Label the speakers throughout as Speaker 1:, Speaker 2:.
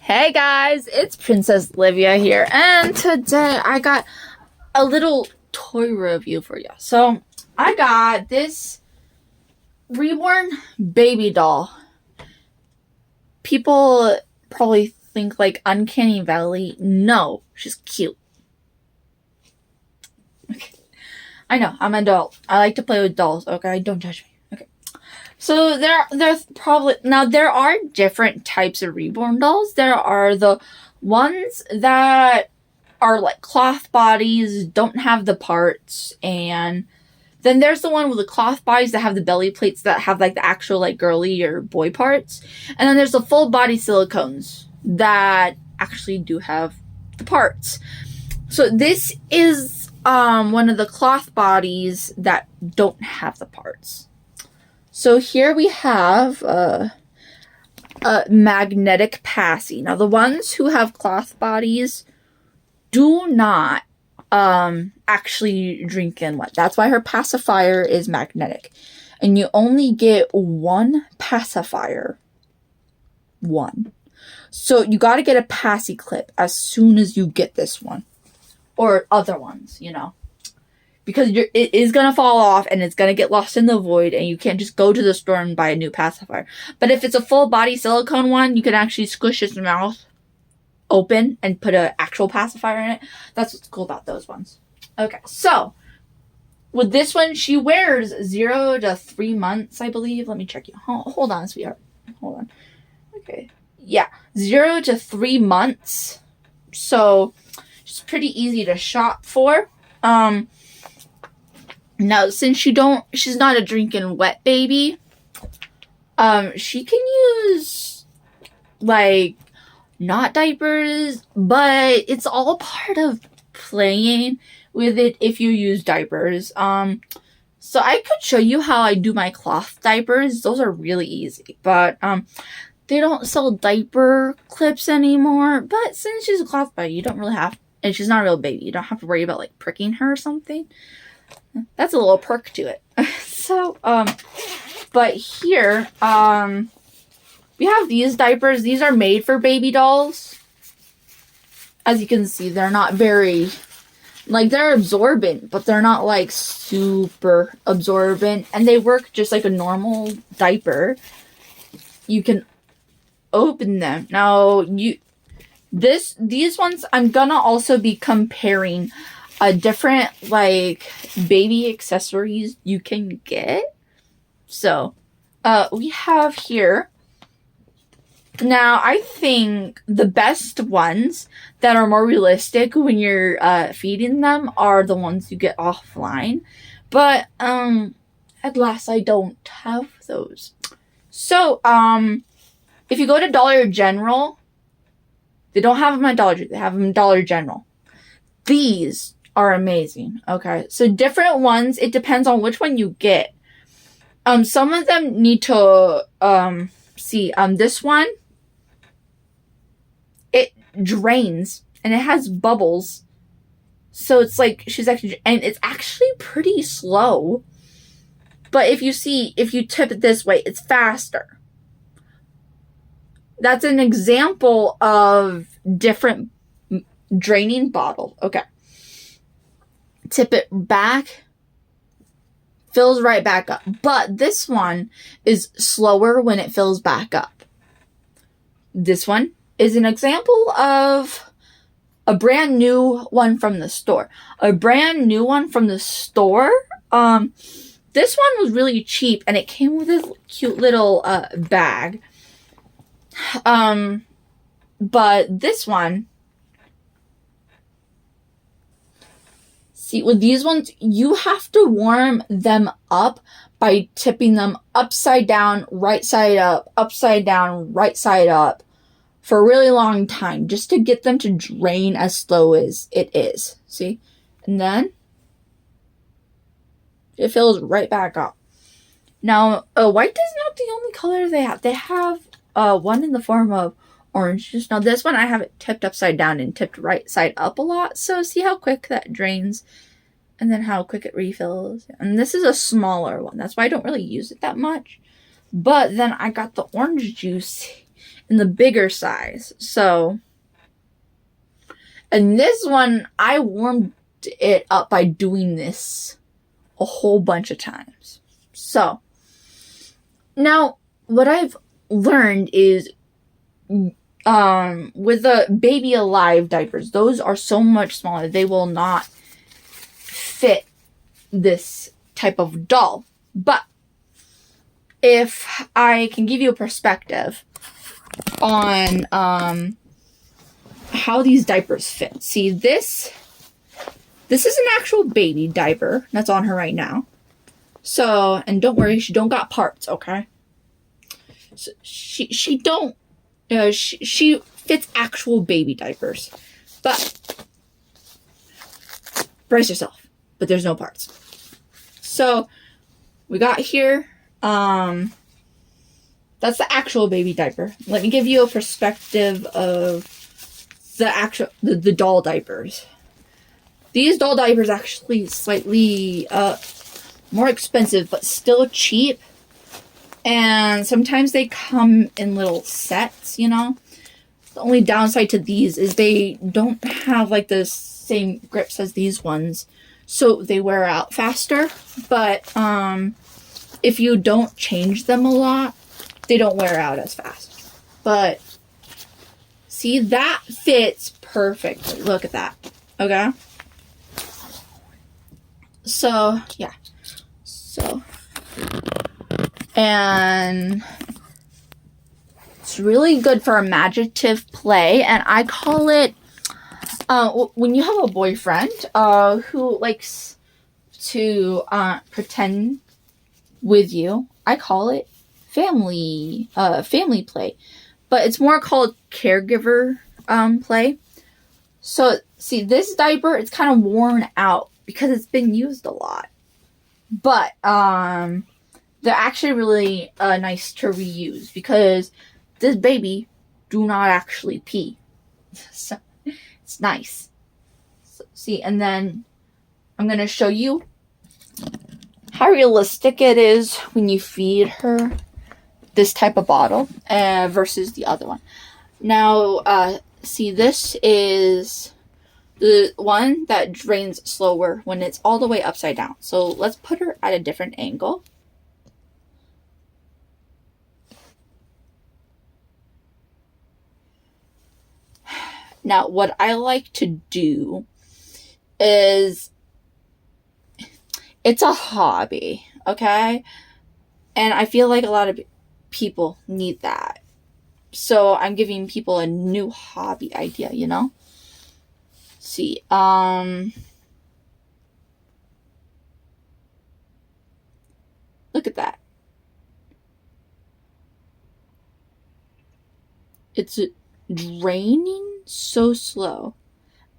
Speaker 1: Hey guys, it's Princess Livia here, and today I got a little toy review for you. So, I got this reborn baby doll. People probably think like Uncanny Valley. No, she's cute. Okay. I know, I'm an adult. I like to play with dolls, okay? Don't judge me. Okay. So there's probably now there are different types of reborn dolls. There are the ones that are like cloth bodies, don't have the parts, and then there's the one with the cloth bodies that have the belly plates that have like the actual like girly or boy parts. And then there's the full body silicones that actually do have the parts. So this is one of the cloth bodies that don't have the parts. So here we have a magnetic passy. Now the ones who have cloth bodies do not actually drink in wet. That's why her pacifier is magnetic. And you only get one pacifier. One. So you got to get a passy clip as soon as you get this one. Or other ones, you know. Because it is going to fall off and it's going to get lost in the void, and you can't just go to the store and buy a new pacifier. But if it's a full body silicone one, you can actually squish its mouth open and put an actual pacifier in it. That's what's cool about those ones. Okay, so with this one, she wears 0 to 3 months, I believe. Let me check you. Hold on, sweetheart. Hold on. Okay. Yeah, 0 to 3 months. So it's pretty easy to shop for. Now, since she's not a drinking wet baby, she can use, like, not diapers, but it's all part of playing with it if you use diapers. So I could show you how I do my cloth diapers. Those are really easy, but, they don't sell diaper clips anymore, but since she's a cloth baby, you don't really have, and she's not a real baby, you don't have to worry about, like, pricking her or something. That's a little perk to it. So, but here, we have these diapers. These are made for baby dolls. As you can see, they're not very, like, they're absorbent, but they're not, like, super absorbent. And they work just like a normal diaper. You can open them. Now, these ones, I'm gonna also be comparing different, like, baby accessories you can get. So, we have here. Now, I think the best ones that are more realistic when you're feeding them are the ones you get offline. But, at last, I don't have those. So, if you go to Dollar General, they don't have them at Dollar Tree. They have them at Dollar General. These are amazing. Okay, so different ones, it depends on which one you get. Some of them need to see. This one, it drains and it has bubbles, so it's like she's actually, and it's actually pretty slow. But if you tip it this way, it's faster. That's an example of different draining bottle. Okay. Tip it back, fills right back up. But this one is slower when it fills back up. This one is an example of a brand new one from the store. A brand new one from the store. This one was really cheap, and it came with this cute little bag. But this one, see, with these ones, you have to warm them up by tipping them upside down, right side up, upside down, right side up for a really long time, just to get them to drain as slow as it is. See? And then it fills right back up. Now, white is not the only color they have. They have one in the form of orange juice. Now, this one, I have it tipped upside down and tipped right side up a lot. So, see how quick that drains and then how quick it refills. And this is a smaller one. That's why I don't really use it that much. But then I got the orange juice in the bigger size. So, and this one, I warmed it up by doing this a whole bunch of times. So, now what I've learned is with the baby alive diapers, those are so much smaller, they will not fit this type of doll. But if I can give you a perspective on how these diapers fit. See, this is an actual baby diaper that's on her right now. So, and don't worry, she don't got parts, okay? So she don't she fits actual baby diapers. But brace yourself, but there's no parts. So, we got here that's the actual baby diaper. Let me give you a perspective of the doll diapers. These doll diapers actually slightly more expensive, but still cheap. And sometimes they come in little sets, you know. The only downside to these is they don't have like the same grips as these ones, so they wear out faster. But if you don't change them a lot, they don't wear out as fast. But see, that fits perfectly. Look at that. Okay? So, yeah. So, and it's really good for imaginative play, and I call it, when you have a boyfriend who likes to pretend with you, I call it family play, but it's more called caregiver play. So see, this diaper, it's kind of worn out because it's been used a lot, but they're actually really nice to reuse because this baby do not actually pee, so it's nice. So, see, and then I'm gonna show you how realistic it is when you feed her this type of bottle versus the other one. Now, see, this is the one that drains slower when it's all the way upside down. So let's put her at a different angle. Now, what I like to do is, it's a hobby, okay? And I feel like a lot of people need that. So I'm giving people a new hobby idea, you know? Let's see, look at that. It's draining so slow.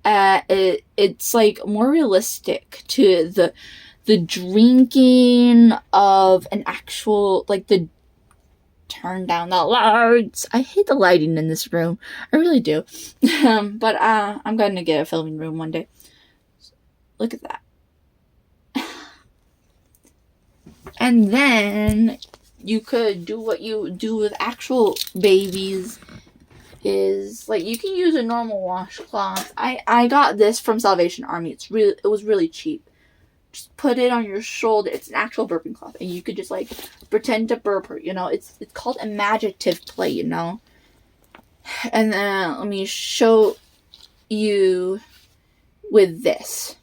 Speaker 1: It's like more realistic to the drinking of an actual, like, the turn down the lights. I hate the lighting in this room. I really do. But I'm going to get a filming room one day. Look at that. And then you could do what you do with actual babies. Is like, you can use a normal washcloth. I got this from Salvation Army. It was really cheap. Just put it on your shoulder. It's an actual burping cloth, and you could just like pretend to burp her, you know. It's called imaginative play, you know. And then let me show you with this.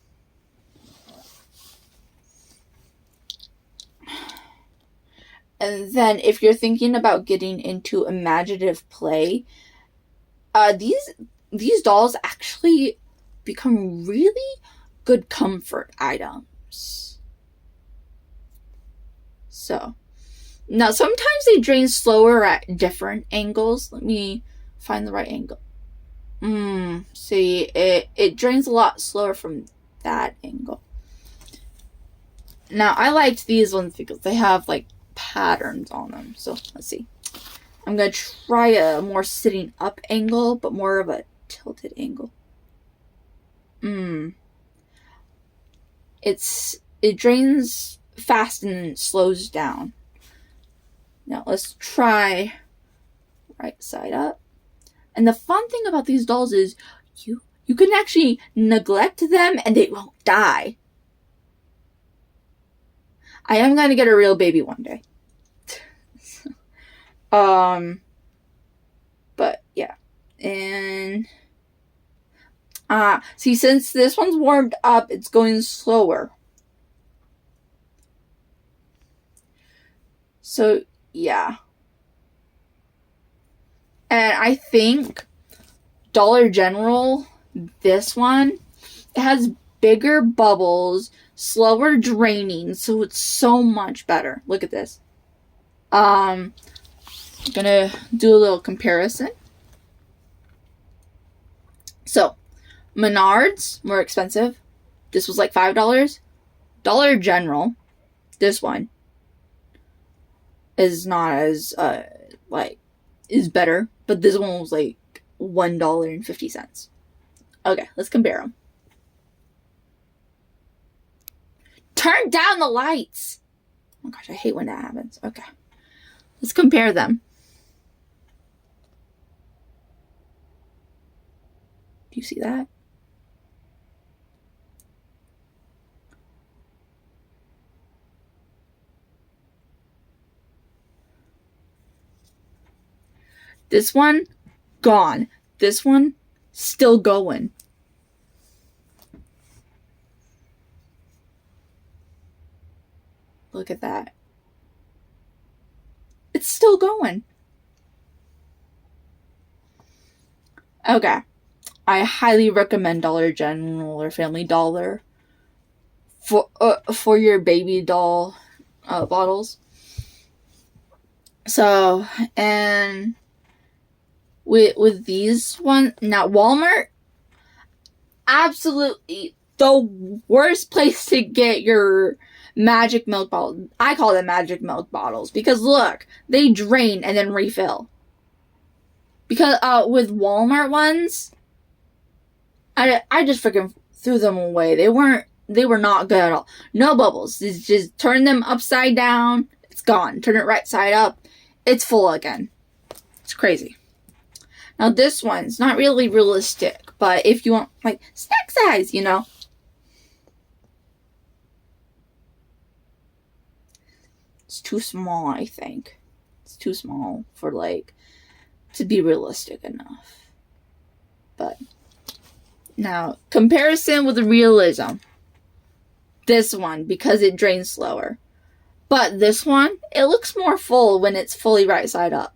Speaker 1: And then if you're thinking about getting into imaginative play, these dolls actually become really good comfort items. So, now sometimes they drain slower at different angles. Let me find the right angle. See, it drains a lot slower from that angle. Now, I liked these ones because they have like patterns on them. So, let's see. I'm going to try a more sitting up angle, but more of a tilted angle. It drains fast and slows down. Now let's try right side up. And the fun thing about these dolls is you can actually neglect them and they won't die. I am going to get a real baby one day. But yeah. And see, since this one's warmed up, it's going slower. So yeah. And I think Dollar General, this one, it has bigger bubbles, slower draining, so it's so much better. Look at this. I'm gonna do a little comparison. So, Menards, more expensive. This was like $5. Dollar General, this one, is not as, is better. But this one was like $1.50. Okay, let's compare them. Turn down the lights. Oh gosh, I hate when that happens. Okay, let's compare them. Do you see that? This one, gone. This one, still going. Look at that. It's still going. Okay. I highly recommend Dollar General or Family Dollar for your baby doll bottles. So, and with these ones, now Walmart, absolutely the worst place to get your magic milk bottle. I call them magic milk bottles because look, they drain and then refill. Because with Walmart ones, I just freaking threw them away. They were not good at all. No bubbles. Just turn them upside down. It's gone. Turn it right side up. It's full again. It's crazy. Now this one's not really realistic, but if you want like snack size, you know. It's too small, I think. It's too small for to be realistic enough. But now, comparison with realism. This one, because it drains slower. But this one, it looks more full when it's fully right side up.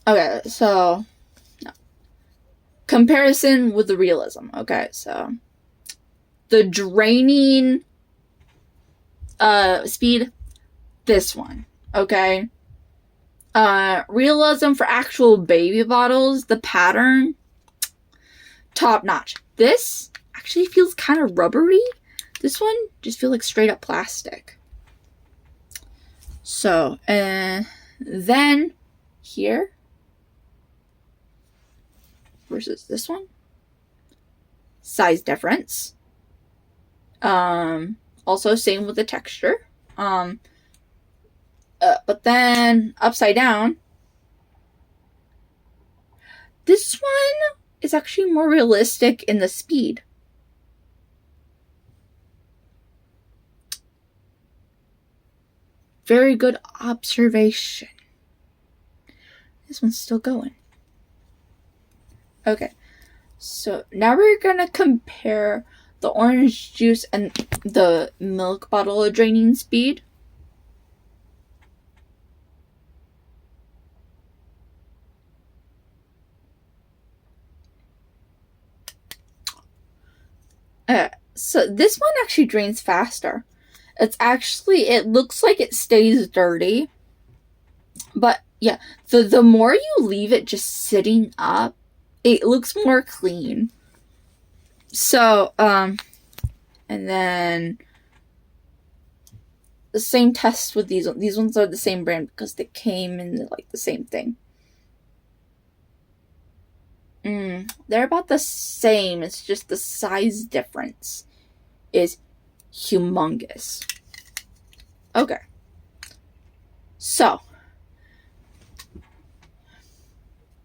Speaker 1: Okay, so no. Comparison with the realism. Okay, so the draining speed, this one. Okay. Realism for actual baby bottles, the pattern, top notch. This actually feels kind of rubbery. This one just feels like straight up plastic. So, and then here versus this one, size difference. Also same with the texture. But then upside down, this one is actually more realistic in the speed. Very good observation. This one's still going. Okay, so now we're gonna compare the orange juice and the milk bottle draining speed. So this one actually drains faster. It looks like it stays dirty. But yeah, the more you leave it just sitting up, it looks more clean. So, and then the same test with these ones. These ones are the same brand because they came in the same thing. They're about the same. It's just the size difference is humongous. Okay. So,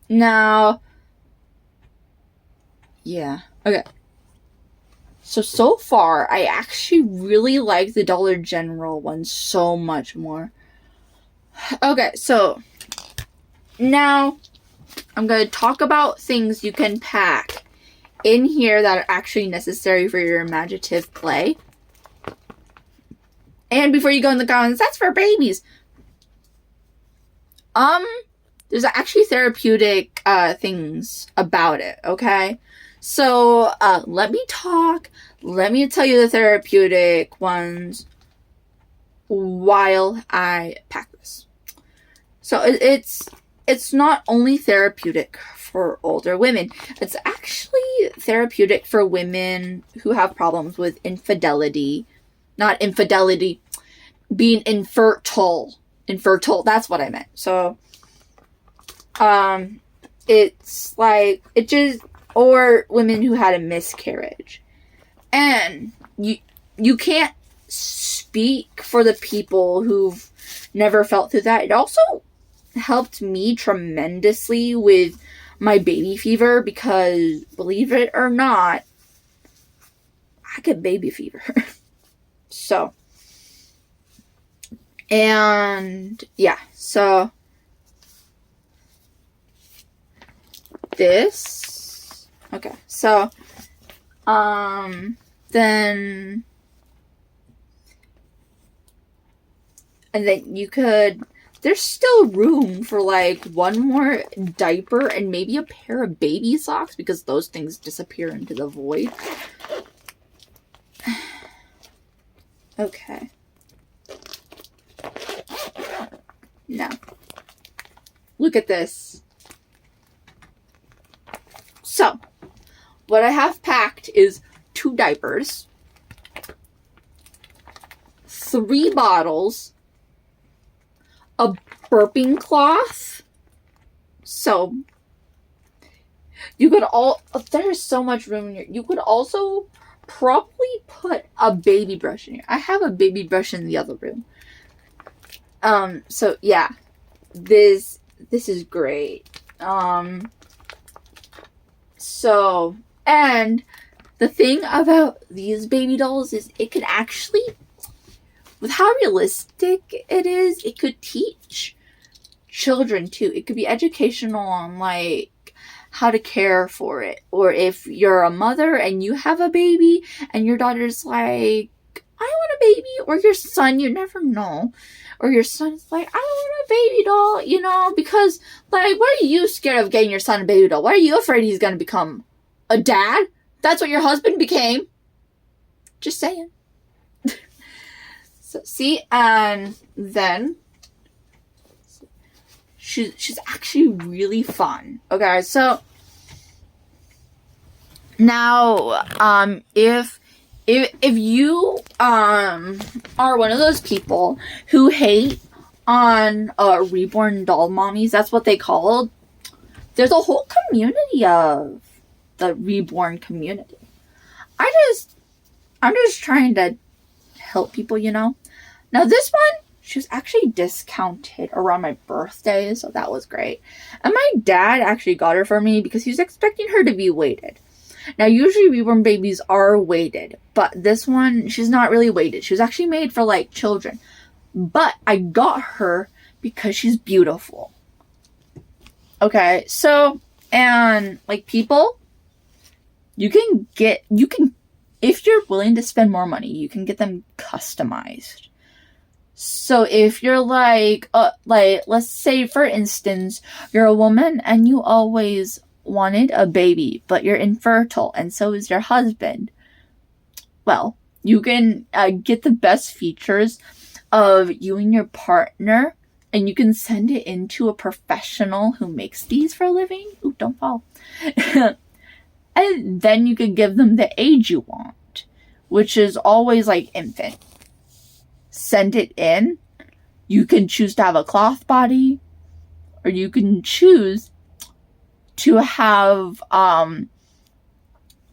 Speaker 1: Now, yeah. Okay. So far, I actually really like the Dollar General one so much more. Okay, so now I'm going to talk about things you can pack in here that are actually necessary for your imaginative play. And before you go in the comments, that's for babies. There's actually therapeutic things about it, okay? So let me talk. Let me tell you the therapeutic ones while I pack this. So it's not only therapeutic for older women. It's actually therapeutic for women who have problems with infidelity. Not infidelity, being infertile. Infertile, that's what I meant. So it's like it just, or women who had a miscarriage. And you can't speak for the people who've never felt through that. It also helped me tremendously with my baby fever because, believe it or not, I get baby fever. So, and yeah, so this, okay, so then, and then you could, there's still room for like one more diaper and maybe a pair of baby socks because those things disappear into the void. Okay. Now, look at this. So, what I have packed is 2 diapers, 3 bottles, a burping cloth. So, you could there's so much room in here. You could also probably put a baby brush in here. I have a baby brush in the other room. So yeah, this is great. So, and the thing about these baby dolls is it could actually, with how realistic it is, it could teach children too. It could be educational on like how to care for it. Or if you're a mother and you have a baby and your daughter's like, I want a baby, or your son, you never know. Or your son's like, I want a baby doll, you know, because, like, why are you scared of getting your son a baby doll? Why are you afraid he's going to become a dad? That's what your husband became. Just saying. So, see, and then she's actually really fun. Okay, so now, if you are one of those people who hate on reborn doll mommies, that's what they call. There's a whole community of the reborn community. I'm just trying to help people, you know. Now this one, she was actually discounted around my birthday, so that was great. And my dad actually got her for me because he was expecting her to be weighted. Now, usually reborn babies are weighted, but this one, she's not really weighted. She was actually made for, like, children. But I got her because she's beautiful. Okay, so, and, like, people, you can, if you're willing to spend more money, you can get them customized. So if you're like, let's say, for instance, you're a woman and you always wanted a baby, but you're infertile, and so is your husband. Well, you can get the best features of you and your partner, and you can send it into a professional who makes these for a living. Ooh, don't fall. And then you can give them the age you want, which is always like infant. Send it in. You can choose to have a cloth body, or you can choose to have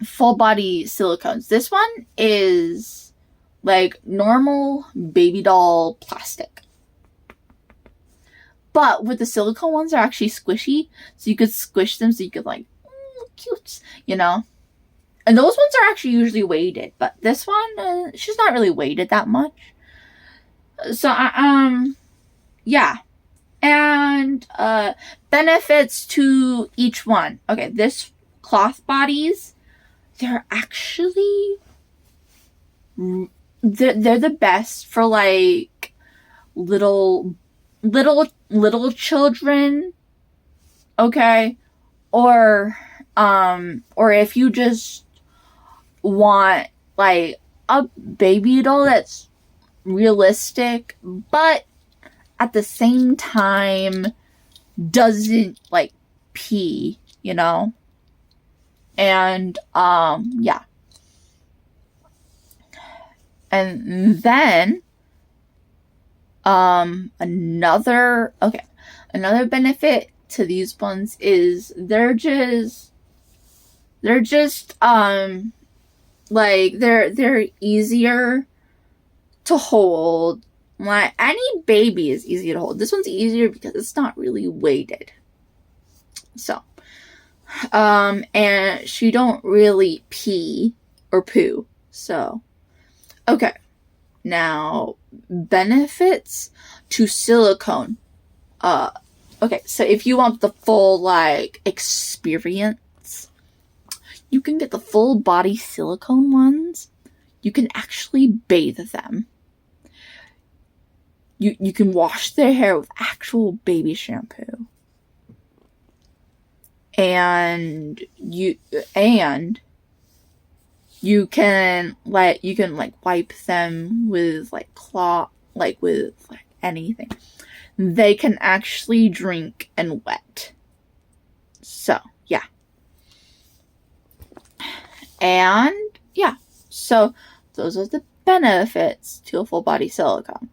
Speaker 1: full body silicones. This one is like normal baby doll plastic. But with the silicone ones, they're actually squishy, so you could squish them, so you could like, cute, you know. And those ones are actually usually weighted, but this one, she's not really weighted that much. So yeah. And benefits to each one. Okay, this cloth bodies, they're actually they're the best for like little children, okay? Or if you just want like a baby doll that's realistic, but at the same time doesn't like pee, you know? And yeah. And then another benefit to these ones is they're just like they're easier to hold. Like any baby is easy to hold. This one's easier because it's not really weighted. So and she don't really pee or poo. So okay. Now, benefits to silicone. Okay, so if you want the full, like, experience, you can get the full body silicone ones. You can actually bathe them. You can wash their hair with actual baby shampoo. And you can wipe them with like cloth, like with like anything. They can actually drink and wet. So yeah. And yeah. So those are the benefits to a full body silicone.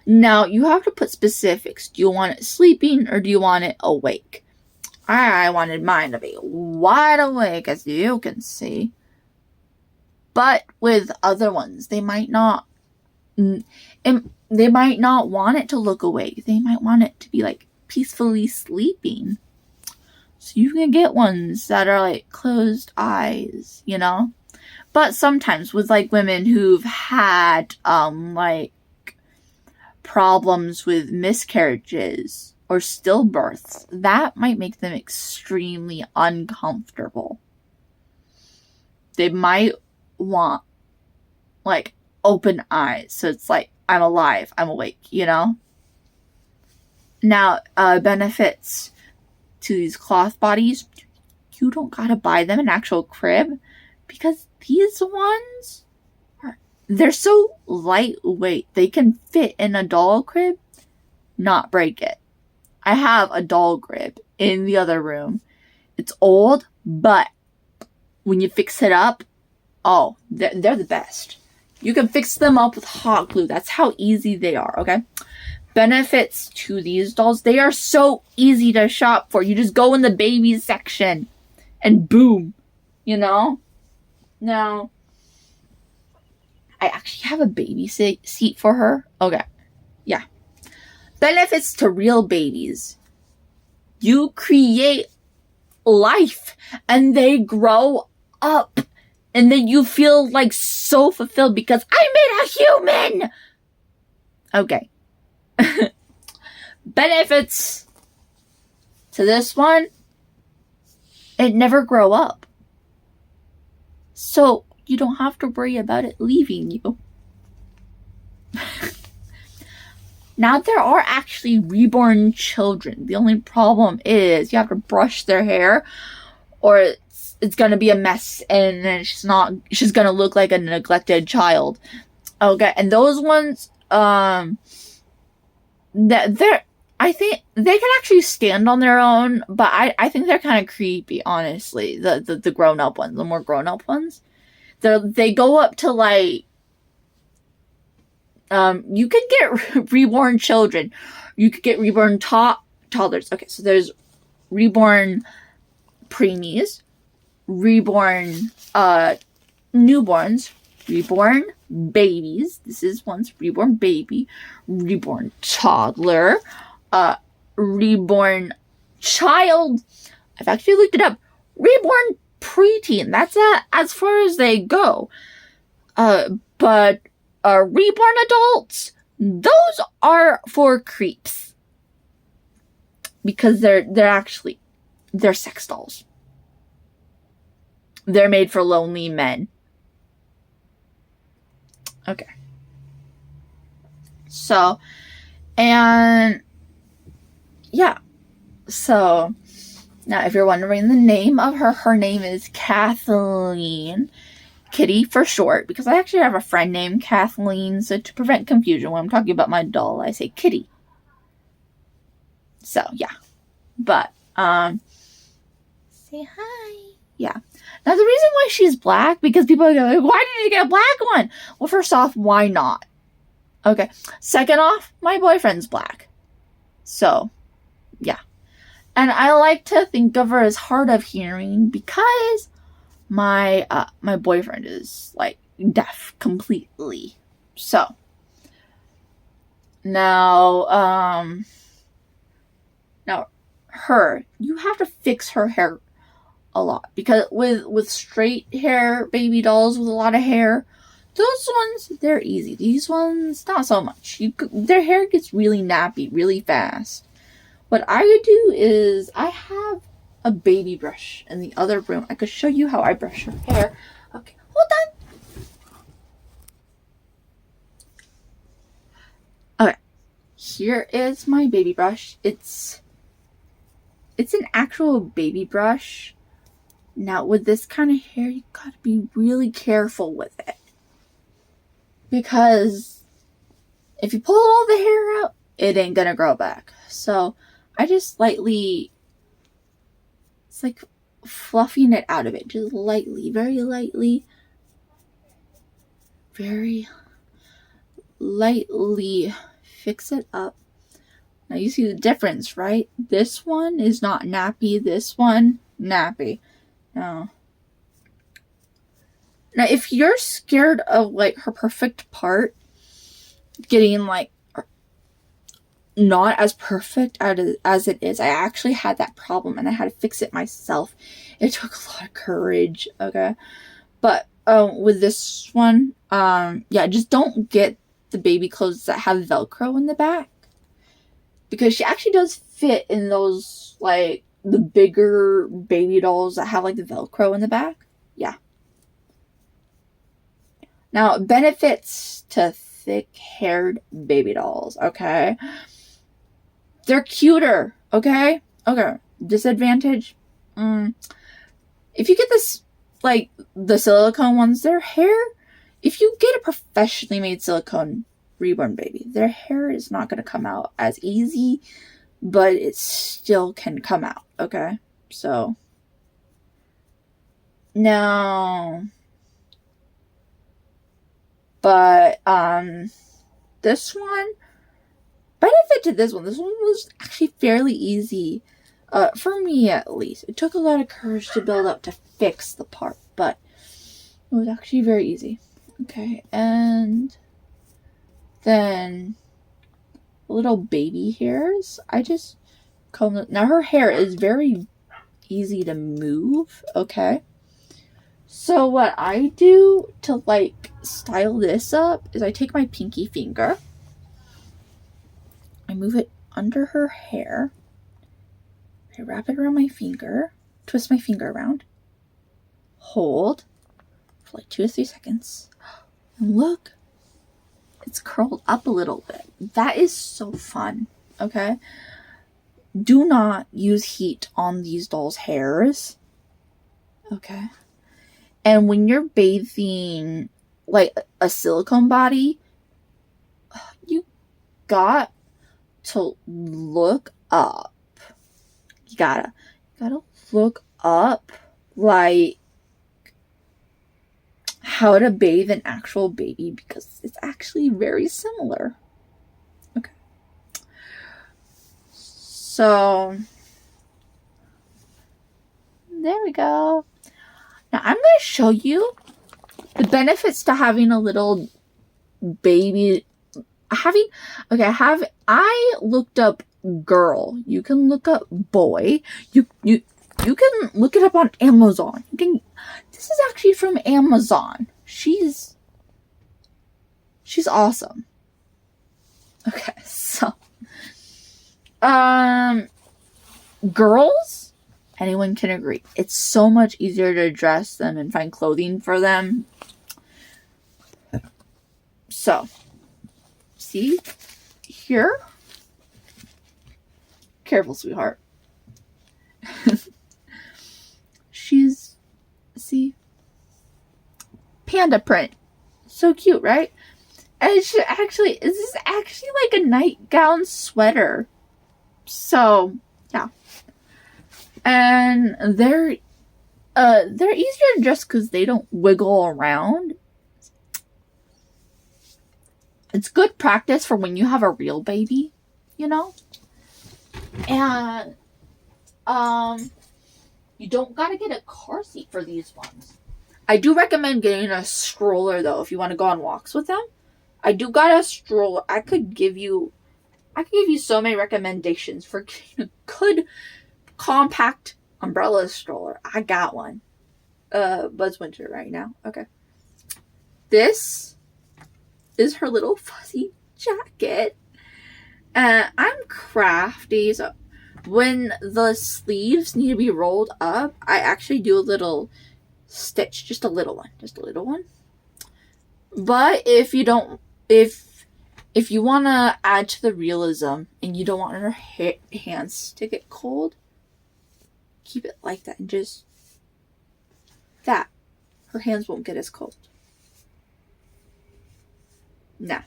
Speaker 1: Now you have to put specifics. Do you want it sleeping or do you want it awake? I wanted mine to be wide awake, as you can see. But with other ones, they might not want it to look awake. They might want it to be like peacefully sleeping. So you can get ones that are like closed eyes, you know? But sometimes with like women who've had like problems with miscarriages or stillbirths, that might make them extremely uncomfortable. They might want like open eyes, so it's like I'm alive, I'm awake, you know. Now benefits to these cloth bodies, you don't gotta buy them an actual crib because these ones they're so lightweight. They can fit in a doll crib, not break it. I have a doll crib in the other room. It's old, but when you fix it up, oh, they're the best. You can fix them up with hot glue. That's how easy they are, okay? Benefits to these dolls. They are so easy to shop for. You just go in the baby section and boom, you know? Now, I actually have a baby seat for her. Okay, yeah. Benefits to real babies. You create life and they grow up. And then you feel like so fulfilled because I made a human. Okay. Benefits to this one. It never grow up. So you don't have to worry about it leaving you. Now there are actually reborn children. The only problem is you have to brush their hair or it's gonna be a mess and then she's gonna look like a neglected child. Okay, and those ones, I think they can actually stand on their own, but I think they're kind of creepy, honestly. The grown-up ones, the more grown-up ones. They go up to like, you can get reborn children. You could get reborn toddlers. Okay, so there's reborn preemies, reborn newborns, reborn babies. This is one's reborn baby, reborn toddler, reborn child. I've actually looked it up. Reborn preteen. That's as far as they go. But reborn adults, those are for creeps. Because they're sex dolls. They're made for lonely men. Okay. So, and yeah. So, now if you're wondering the name of her name is Kathleen. Kitty for short, because I actually have a friend named Kathleen, so to prevent confusion when I'm talking about my doll, I say Kitty. So, yeah. But, say hi. Yeah. Now, the reason why she's black, because people are like, why did you get a black one? Well, first off, why not? Okay. Second off, my boyfriend's black. So, yeah. And I like to think of her as hard of hearing because my boyfriend is, like, deaf completely. So, now, you have to fix her hair a lot. Because with straight hair baby dolls with a lot of hair, those ones, they're easy. These ones, not so much. Their hair gets really nappy really fast. What I would do is, I have a baby brush in the other room. I could show you how I brush her hair. Okay, hold on. Okay, here is my baby brush. It's an actual baby brush. Now, with this kind of hair, you gotta be really careful with it. Because if you pull all the hair out, it ain't gonna grow back. So, I just lightly, it's like fluffing it out of it. Just lightly, very lightly fix it up. Now you see the difference, right? This one is not nappy. This one, nappy. Now, if you're scared of, like, her perfect part getting, like, not as perfect as it is, I actually had that problem and I had to fix it myself. It took a lot of courage, okay? But with this one, yeah, just don't get the baby clothes that have Velcro in the back. Because she actually does fit in those, like, the bigger baby dolls that have, like, the Velcro in the back. Yeah. Now, benefits to thick-haired baby dolls, okay? They're cuter, okay? Okay. Disadvantage? If you get this, like, the silicone ones, their hair, if you get a professionally made silicone reborn baby, their hair is not going to come out as easy, but it still can come out, okay? So, no. But, this one, benefit to this one was actually fairly easy, for me at least. It took a lot of courage to build up to fix the part, but it was actually very easy. Okay, and then little baby hairs, I just comb them. Now her hair is very easy to move, okay? So what I do to, like, style this up is I take my pinky finger, I move it under her hair, I wrap it around my finger, twist my finger around, hold for like 2 to 3 seconds, and look, it's curled up a little bit. That is so fun, okay? Do not use heat on these dolls' hairs, okay? And when you're bathing, like, a silicone body, you got to look up. You gotta look up, like, how to bathe an actual baby, because it's actually very similar. Okay. So, there we go. Now, I'm going to show you the benefits to having a little baby. I looked up girl. You can look up boy. You can look it up on Amazon. This is actually from Amazon. She's awesome. Okay, so girls, anyone can agree. It's so much easier to dress them and find clothing for them. So, see here? Careful, sweetheart. See? Panda print. So cute, right? And this is actually like a nightgown sweater. So, yeah. And they're easier to dress because they don't wiggle around. It's good practice for when you have a real baby, you know? And you don't gotta get a car seat for these ones. I do recommend getting a stroller though if you want to go on walks with them. I do got a stroller. I could give you so many recommendations for getting a good compact umbrella stroller. I got one. But it's winter right now. Okay. This is her little fuzzy jacket. I'm crafty, so when the sleeves need to be rolled up, I actually do a little stitch, just a little one. But if you want to add to the realism and you don't want her hands to get cold, keep it like that and just that. Her hands won't get as cold. Now,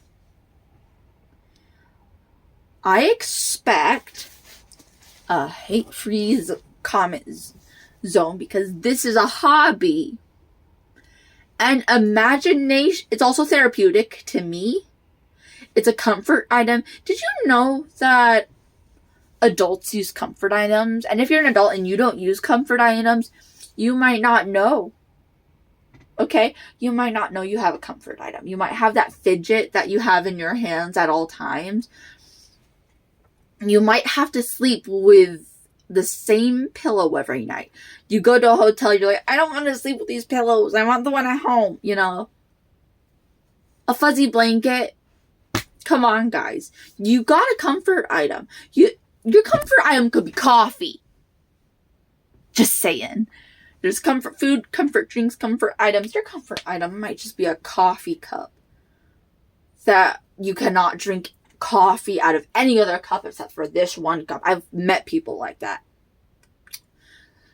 Speaker 1: I expect a hate-free comment zone because this is a hobby. And imagination, it's also therapeutic to me. It's a comfort item. Did you know that adults use comfort items? And if you're an adult and you don't use comfort items, you might not know. Okay? You might not know you have a comfort item. You might have that fidget that you have in your hands at all times. You might have to sleep with the same pillow every night. You go to a hotel, you're like, I don't want to sleep with these pillows. I want the one at home, you know. A fuzzy blanket. Come on, guys. You got a comfort item. Your comfort item could be coffee. Just saying. There's comfort food, comfort drinks, comfort items. Your comfort item might just be a coffee cup that you cannot drink coffee out of any other cup except for this one cup. I've met people like that.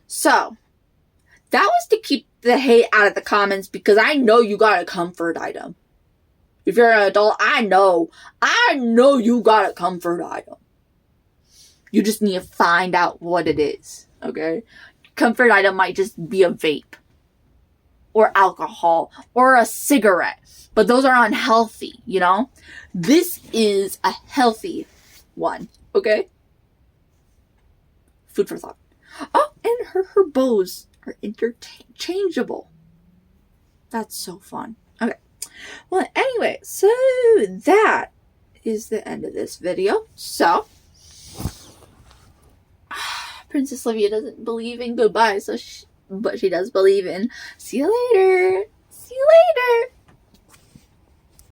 Speaker 1: So, that was to keep the hate out of the comments because I know you got a comfort item. If you're an adult, I know you got a comfort item. You just need to find out what it is, okay? Comfort item might just be a vape or alcohol or a cigarette, but those are unhealthy, you know? This is a healthy one, okay? Food for thought. Oh, and her bows are interchangeable. That's so fun. Okay. Well, anyway, so that is the end of this video. So, Princess Livia doesn't believe in goodbye, but she does believe in see you later. See you later.